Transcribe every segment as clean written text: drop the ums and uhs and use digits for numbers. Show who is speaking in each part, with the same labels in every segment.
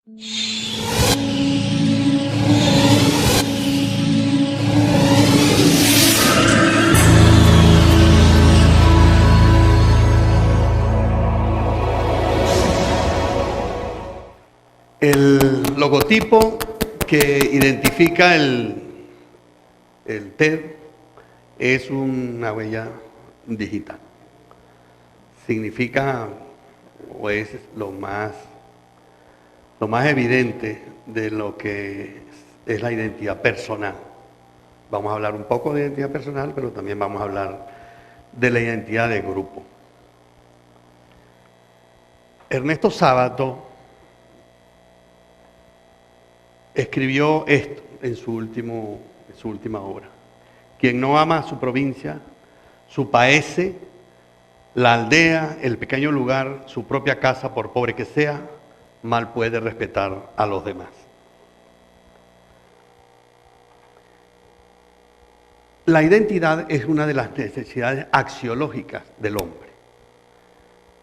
Speaker 1: El logotipo que identifica el TED es una huella digital. Significa, o es lo más evidente de lo que es la identidad personal. Vamos a hablar un poco de identidad personal, pero también vamos a hablar de la identidad de grupo. Ernesto Sábato escribió esto en su última obra. Quien no ama a su provincia, su paese, la aldea, el pequeño lugar, su propia casa, por pobre que sea, mal puede respetar a los demás. La identidad es una de las necesidades axiológicas del hombre.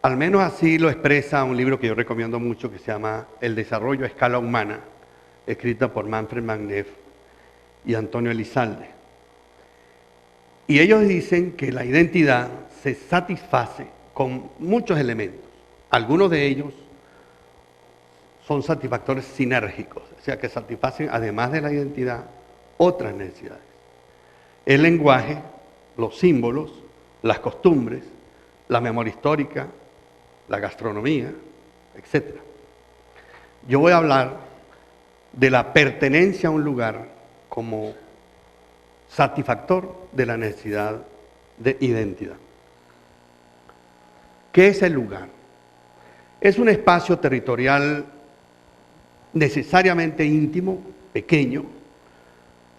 Speaker 1: Al menos así lo expresa un libro que yo recomiendo mucho que se llama El desarrollo a escala humana, escrita por Manfred Mangleff y Antonio Elizalde. Y ellos dicen que la identidad se satisface con muchos elementos. Algunos de ellos son satisfactores sinérgicos, o sea que satisfacen, además de la identidad, otras necesidades. El lenguaje, los símbolos, las costumbres, la memoria histórica, la gastronomía, etc. Yo voy a hablar de la pertenencia a un lugar como satisfactor de la necesidad de identidad. ¿Qué es el lugar? Es un espacio territorial necesariamente íntimo, pequeño,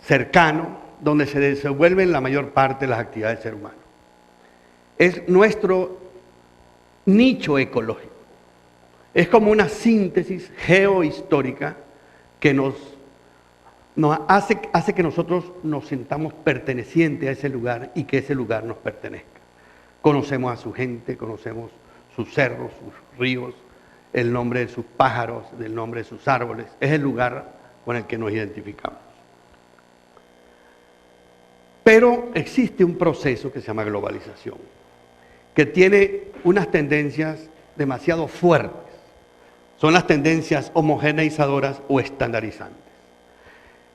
Speaker 1: cercano, donde se desenvuelven la mayor parte de las actividades del ser humano. Es nuestro nicho ecológico. Es como una síntesis geohistórica que nos hace que nosotros nos sintamos pertenecientes a ese lugar y que ese lugar nos pertenezca. Conocemos a su gente, conocemos sus cerros, sus ríos, el nombre de sus pájaros, el nombre de sus árboles. Es el lugar con el que nos identificamos. Pero existe un proceso que se llama globalización, que tiene unas tendencias demasiado fuertes. Son las tendencias homogeneizadoras o estandarizantes.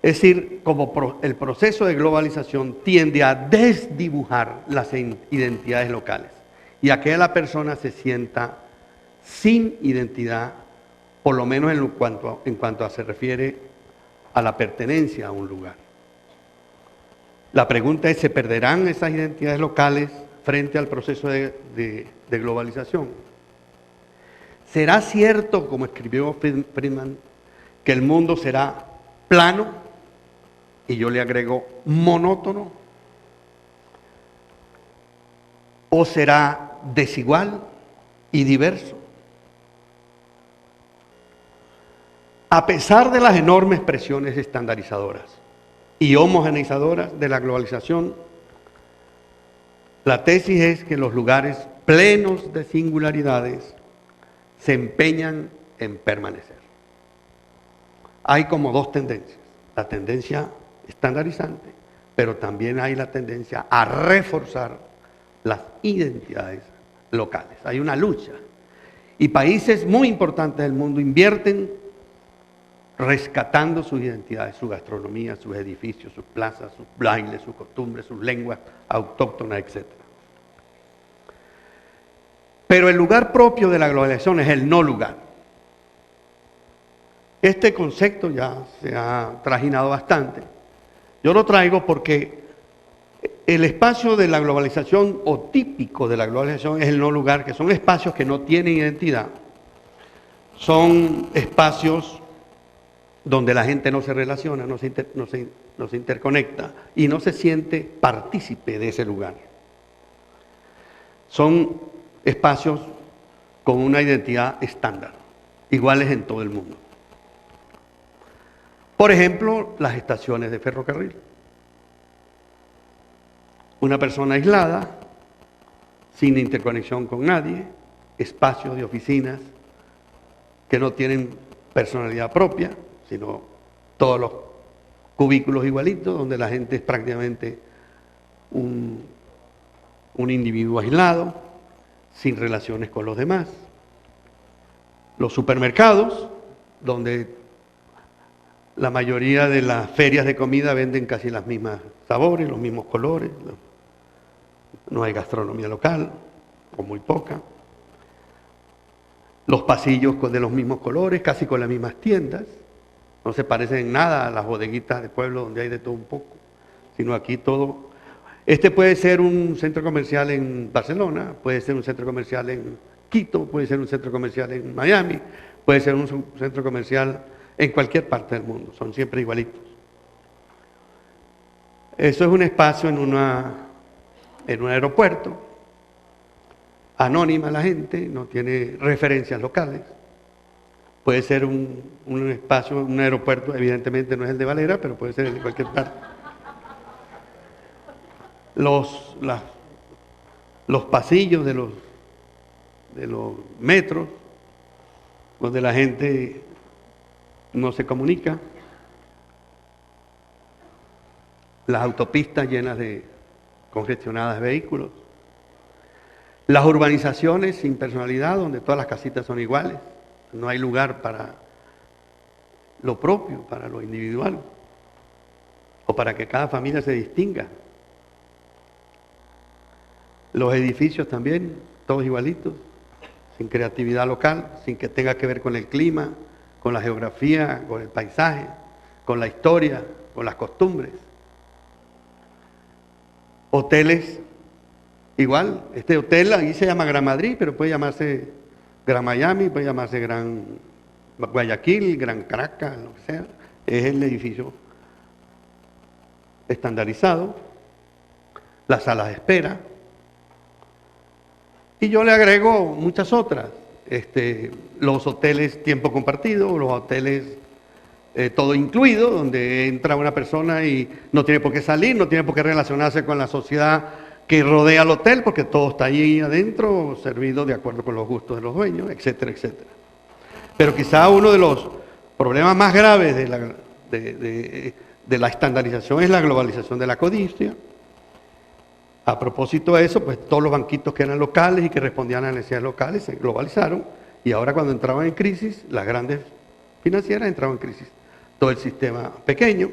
Speaker 1: Es decir, como el proceso de globalización tiende a desdibujar las identidades locales y a que la persona se sienta sin identidad, por lo menos en cuanto se refiere a la pertenencia a un lugar. La pregunta es, ¿se perderán esas identidades locales frente al proceso de globalización? ¿Será cierto, como escribió Friedman, que el mundo será plano? Y yo le agrego monótono. ¿O será desigual y diverso? A pesar de las enormes presiones estandarizadoras y homogeneizadoras de la globalización, la tesis es que los lugares plenos de singularidades se empeñan en permanecer. Hay como dos tendencias, la tendencia estandarizante, pero también hay la tendencia a reforzar las identidades locales. Hay una lucha y países muy importantes del mundo invierten rescatando sus identidades, su gastronomía, sus edificios, sus plazas, sus bailes, sus costumbres, sus lenguas autóctonas, etc. Pero el lugar propio de la globalización es el no lugar. Este concepto ya se ha trajinado bastante. Yo lo traigo porque el espacio de la globalización o típico de la globalización es el no lugar, que son espacios que no tienen identidad. Son espacios donde la gente no se relaciona, no se interconecta y no se siente partícipe de ese lugar. Son espacios con una identidad estándar, iguales en todo el mundo. Por ejemplo, las estaciones de ferrocarril. Una persona aislada, sin interconexión con nadie, espacios de oficinas que no tienen personalidad propia, sino todos los cubículos igualitos, donde la gente es prácticamente un individuo aislado, sin relaciones con los demás. Los supermercados, donde la mayoría de las ferias de comida venden casi las mismas sabores, los mismos colores, no hay gastronomía local, o muy poca. Los pasillos de los mismos colores, casi con las mismas tiendas, no se parecen en nada a las bodeguitas de pueblo donde hay de todo un poco, sino aquí todo. Este puede ser un centro comercial en Barcelona, puede ser un centro comercial en Quito, puede ser un centro comercial en Miami, puede ser un centro comercial en cualquier parte del mundo, son siempre igualitos. Eso es un espacio en un aeropuerto, anónima la gente, no tiene referencias locales. Puede ser un espacio, un aeropuerto, evidentemente no es el de Valera, pero puede ser el de cualquier parte. Los pasillos de los metros, donde la gente no se comunica, las autopistas llenas de congestionadas vehículos, las urbanizaciones sin personalidad, donde todas las casitas son iguales, no hay lugar para lo propio, para lo individual, o para que cada familia se distinga. Los edificios también, todos igualitos, sin creatividad local, sin que tenga que ver con el clima, con la geografía, con el paisaje, con la historia, con las costumbres. Hoteles, igual, este hotel ahí se llama Gran Madrid, pero puede llamarse Gran Miami, puede llamarse Gran Guayaquil, Gran Caracas, lo que sea. Es el edificio estandarizado, las salas de espera. Y yo le agrego muchas otras, los hoteles tiempo compartido, los hoteles todo incluido, donde entra una persona y no tiene por qué salir, no tiene por qué relacionarse con la sociedad que rodea el hotel, porque todo está allí adentro, servido de acuerdo con los gustos de los dueños, etcétera, etcétera. Pero quizá uno de los problemas más graves de la estandarización es la globalización de la codicia. A propósito de eso, pues todos los banquitos que eran locales y que respondían a necesidades locales se globalizaron, y ahora cuando entraban en crisis, las grandes financieras entraban en crisis. Todo el sistema pequeño.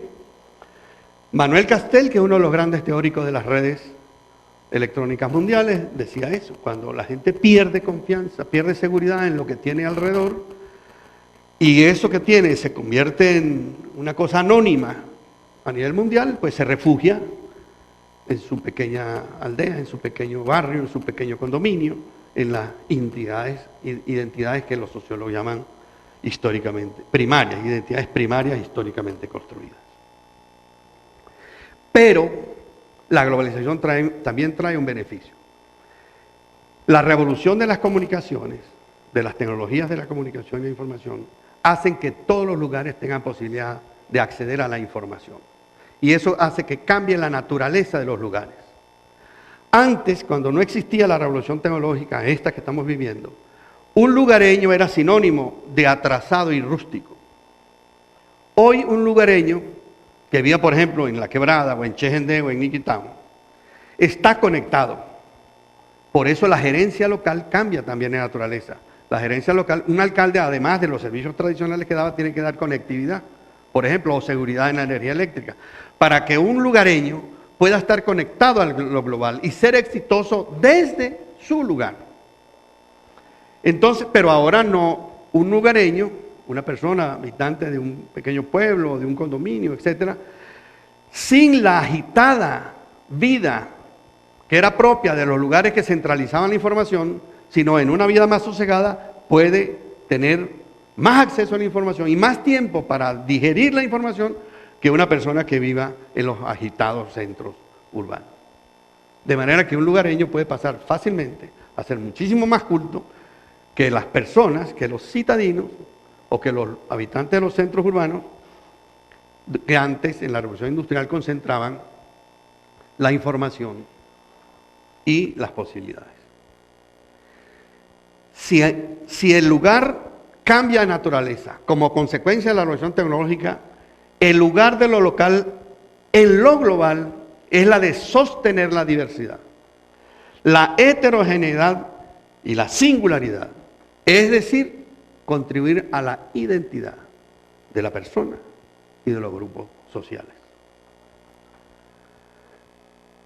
Speaker 1: Manuel Castel, que es uno de los grandes teóricos de las redes electrónicas mundiales, decía eso: cuando la gente pierde confianza, pierde seguridad en lo que tiene alrededor, y eso que tiene se convierte en una cosa anónima a nivel mundial, pues se refugia en su pequeña aldea, en su pequeño barrio, en su pequeño condominio, en las identidades que los sociólogos llaman históricamente primarias, identidades primarias históricamente construidas. Pero la globalización también trae un beneficio. La revolución de las comunicaciones, de las tecnologías de la comunicación y la información, hacen que todos los lugares tengan posibilidad de acceder a la información. Y eso hace que cambie la naturaleza de los lugares. Antes, cuando no existía la revolución tecnológica, esta que estamos viviendo, un lugareño era sinónimo de atrasado y rústico. Hoy un lugareño que vive, por ejemplo, en La Quebrada, o en Chejendé, o en Niquitao, está conectado. Por eso la gerencia local cambia también de naturaleza. La gerencia local, un alcalde, además de los servicios tradicionales que daba, tiene que dar conectividad, por ejemplo, o seguridad en la energía eléctrica, para que un lugareño pueda estar conectado a lo global y ser exitoso desde su lugar. Entonces, pero ahora no, un lugareño, una persona habitante de un pequeño pueblo, de un condominio, etcétera, sin la agitada vida que era propia de los lugares que centralizaban la información, sino en una vida más sosegada, puede tener más acceso a la información y más tiempo para digerir la información que una persona que viva en los agitados centros urbanos. De manera que un lugareño puede pasar fácilmente a ser muchísimo más culto que las personas, que los citadinos o que los habitantes de los centros urbanos que antes en la revolución industrial concentraban la información y las posibilidades. Si el lugar cambia de naturaleza. Como consecuencia de la revolución tecnológica, el lugar de lo local en lo global es la de sostener la diversidad, la heterogeneidad y la singularidad, es decir, contribuir a la identidad de la persona y de los grupos sociales.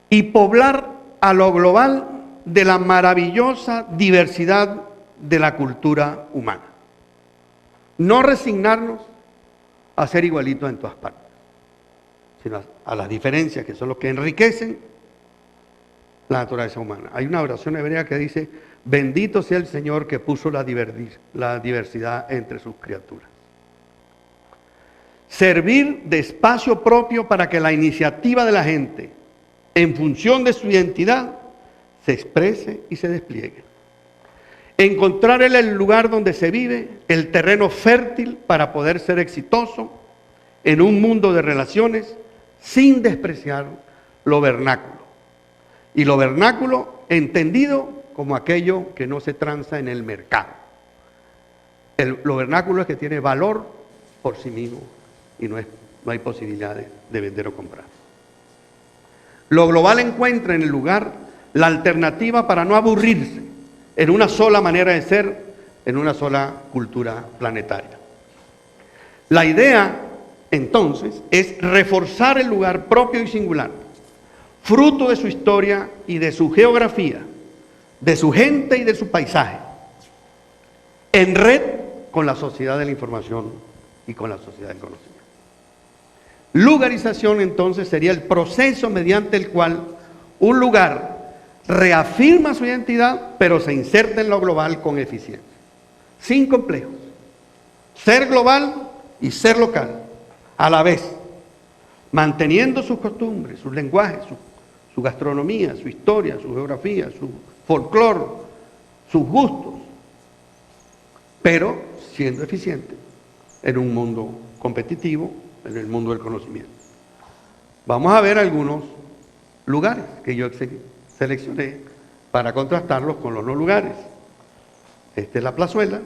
Speaker 1: Y poblar a lo global de la maravillosa diversidad de la cultura humana. No resignarnos a ser igualitos en todas partes, sino a las diferencias que son los que enriquecen la naturaleza humana. Hay una oración hebrea que dice: bendito sea el Señor que puso la diversidad entre sus criaturas. Servir de espacio propio para que la iniciativa de la gente, en función de su identidad, se exprese y se despliegue. Encontrar en el lugar donde se vive el terreno fértil para poder ser exitoso en un mundo de relaciones sin despreciar lo vernáculo. Y lo vernáculo entendido como aquello que no se transa en el mercado. Lo vernáculo es que tiene valor por sí mismo y no hay posibilidades de vender o comprar. Lo global encuentra en el lugar la alternativa para no aburrirse en una sola manera de ser, en una sola cultura planetaria. La idea, entonces, es reforzar el lugar propio y singular, fruto de su historia y de su geografía, de su gente y de su paisaje, en red con la sociedad de la información y con la sociedad del conocimiento. Lugarización, entonces, sería el proceso mediante el cual un lugar reafirma su identidad, pero se inserta en lo global con eficiencia, sin complejos. Ser global y ser local, a la vez, manteniendo sus costumbres, sus lenguajes, su gastronomía, su historia, su geografía, su folclore, sus gustos, pero siendo eficiente en un mundo competitivo, en el mundo del conocimiento. Vamos a ver algunos lugares que yo seleccioné para contrastarlos con los no lugares. Esta es la plazuela.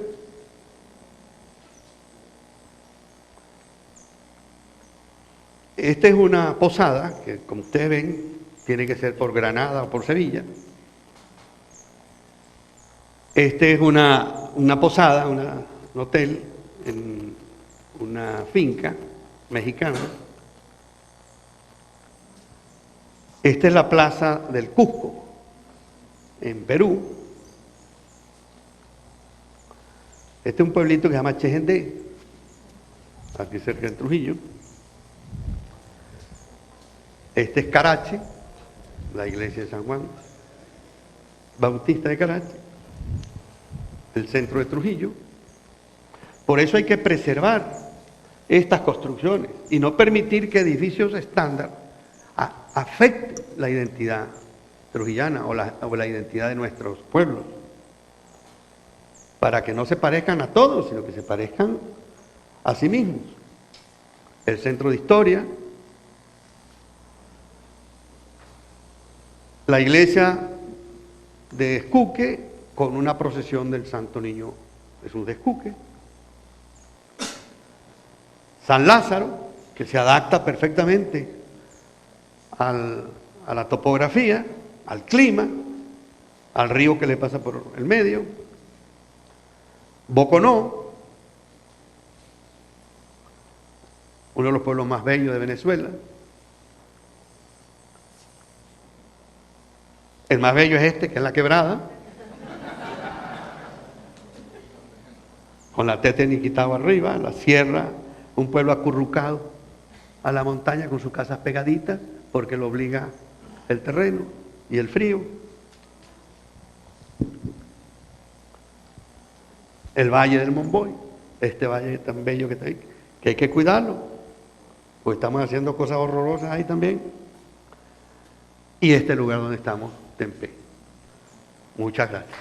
Speaker 1: Esta es una posada que, como ustedes ven, tiene que ser por Granada o por Sevilla. Este es una posada, un hotel en una finca mexicana. Esta es la plaza del Cusco, en Perú. Este es un pueblito que se llama Chejendé, aquí cerca de Trujillo. Este es Carache, la iglesia de San Juan Bautista de Carache, el centro de Trujillo. Por eso hay que preservar estas construcciones y no permitir que edificios estándar afecten la identidad trujillana o la identidad de nuestros pueblos, para que no se parezcan a todos, sino que se parezcan a sí mismos. El centro de historia, la iglesia de Escuque con una procesión del Santo Niño Jesús de Escuque, San Lázaro, que se adapta perfectamente a la topografía, al clima, al río que le pasa por el medio, Boconó, uno de los pueblos más bellos de Venezuela. El más bello es este, que es la Quebrada, con la Tete Niquitao arriba, la sierra, un pueblo acurrucado a la montaña con sus casas pegaditas, porque lo obliga el terreno y el frío. El valle del Monboy, este valle tan bello que está ahí, que hay que cuidarlo, pues estamos haciendo cosas horrorosas ahí también. Y este lugar donde estamos, Tempé. Muchas gracias.